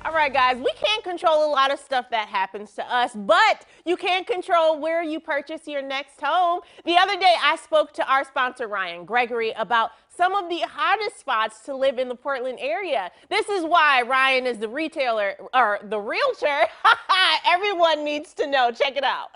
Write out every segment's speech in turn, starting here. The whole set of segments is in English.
All right, guys, we can't control a lot of stuff that happens to us, but you can control where you purchase your next home. The other day, I spoke to our sponsor, Ryan Gregory, about some of the hottest spots to live in the Portland area. This is why Ryan is the retailer, or the realtor, everyone needs to know. Check it out.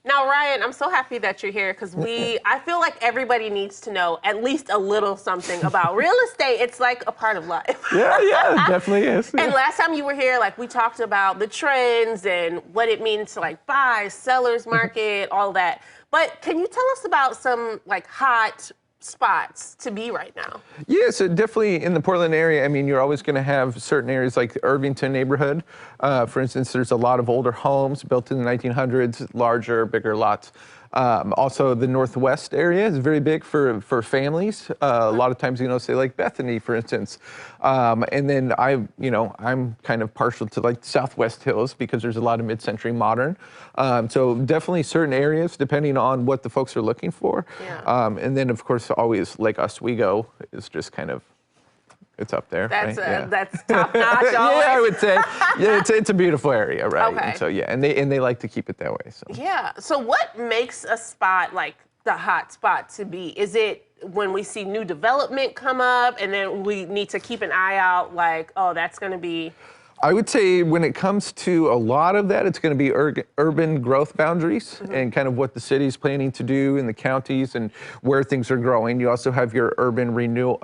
Now, Ryan, I'm so happy that you're here because I feel like everybody needs to know at least a little something about real estate. It's like a part of life. Yeah, definitely is. And last time you were here, like, we talked about the trends and what it means to like buy, sellers market, all that. But can you tell us about some like hot spots to be right now? Yeah, so definitely in the Portland area, I mean, you're always going to have certain areas like the Irvington neighborhood. For instance, there's a lot of older homes built in the 1900s, larger, bigger lots. Also, the Northwest area is very big for families. A lot of times, say like Bethany, for instance. And then I'm kind of partial to like Southwest Hills because there's a lot of mid-century modern. So definitely certain areas, depending on what the folks are looking for. Yeah. And then, of course, always like Oswego is just kind of, it's up there. That's right? that's top notch. Yeah, I would say. Yeah, it's a beautiful area, right? Okay. And so and they like to keep it that way. So. Yeah. So what makes a spot like the hot spot to be? Is it when we see new development come up and then we need to keep an eye out like, oh, that's going to be... I would say when it comes to a lot of that, it's going to be urban growth boundaries and kind of what the city's planning to do in the counties and where things are growing. You also have your urban renewal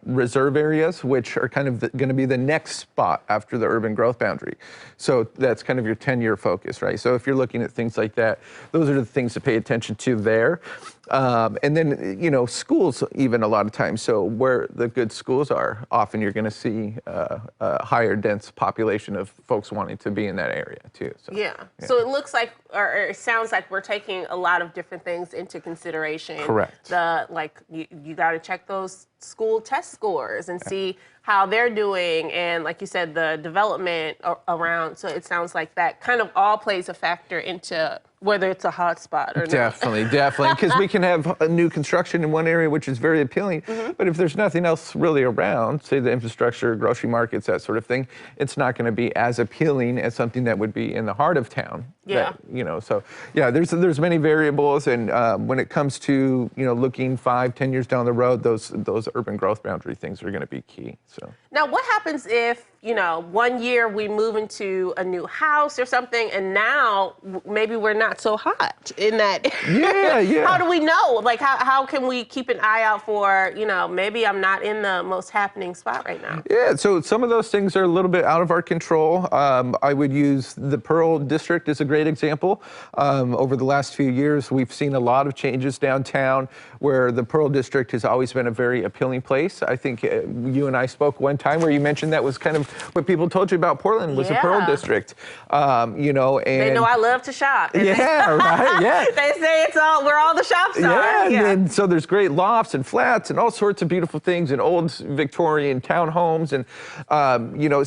reserve areas, which are kind of going to be the next spot after the urban growth boundary. So that's kind of your 10-year focus, right? So if you're looking at things like that, those are the things to pay attention to there. And then, schools even a lot of times. So where the good schools are, often you're going to see a higher dense population of folks wanting to be in that area too. So, yeah. So it looks like, or it sounds like we're taking a lot of different things into consideration. Correct. You got to check those school test scores and see how they're doing. And like you said, the development around. So it sounds like that kind of all plays a factor into whether it's a hot spot or not. Definitely. Because we can have a new construction in one area, which is very appealing. But if there's nothing else really around, say the infrastructure, grocery markets, that sort of thing, it's not going to be as appealing as something that would be in the heart of town. Yeah. There's many variables. And when it comes to, looking 5-10 years down the road, those urban growth boundary things are going to be key. So. Now, what happens if, 1 year we move into a new house or something, and now maybe we're not so hot in that? Yeah. How do we know? Like, how can we keep an eye out for, maybe I'm not in the most happening spot right now? Yeah, so some of those things are a little bit out of our control. I would use the Pearl District as a great example. Over the last few years, we've seen a lot of changes downtown where the Pearl District has always been a very appealing place. I think you and I spoke one time where you mentioned that was kind of what people told you about Portland was the Pearl District. And they know I love to shop. Yeah, right. Yeah. They say it's where all the shops are. Yeah, and so there's great lofts and flats and all sorts of beautiful things and old Victorian townhomes and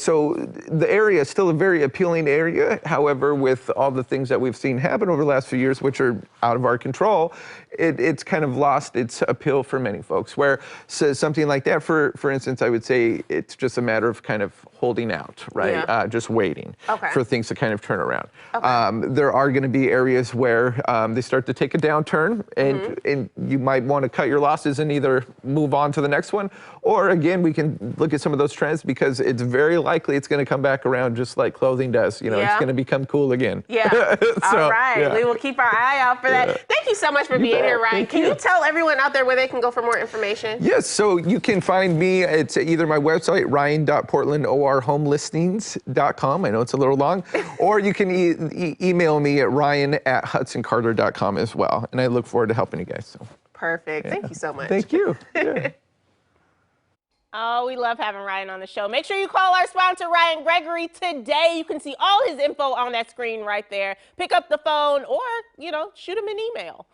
so the area is still a very appealing area. However, with all the things that we've seen happen over the last few years, which are out of our control, it's kind of lost its appeal for many folks. Where something like that, for instance, I would say it's just a matter of kind of holding out, right? Yeah. Just waiting for things to kind of turn around. Okay. There are going to be areas where they start to take a downturn, and you might want to cut your losses and either move on to the next one, or again, we can look at some of those trends because it's very likely it's going to come back around just like clothing does. It's going to become cool again. Yeah. All right. We will keep our eye out for that. Thank you so much for being here, Ryan. Can you tell everyone out there where they can go for more information? Yes. So you can find me at either my website, ryan.portlandorhomelistings.com. I know it's a little long. Or you can email me at ryan@hudsoncarter.com as well. And I look forward to helping you guys. So. Perfect. Thank you so much. Thank you. Yeah. Oh, we love having Ryan on the show. Make sure you call our sponsor, Ryan Gregory, today. You can see all his info on that screen right there. Pick up the phone or, shoot him an email.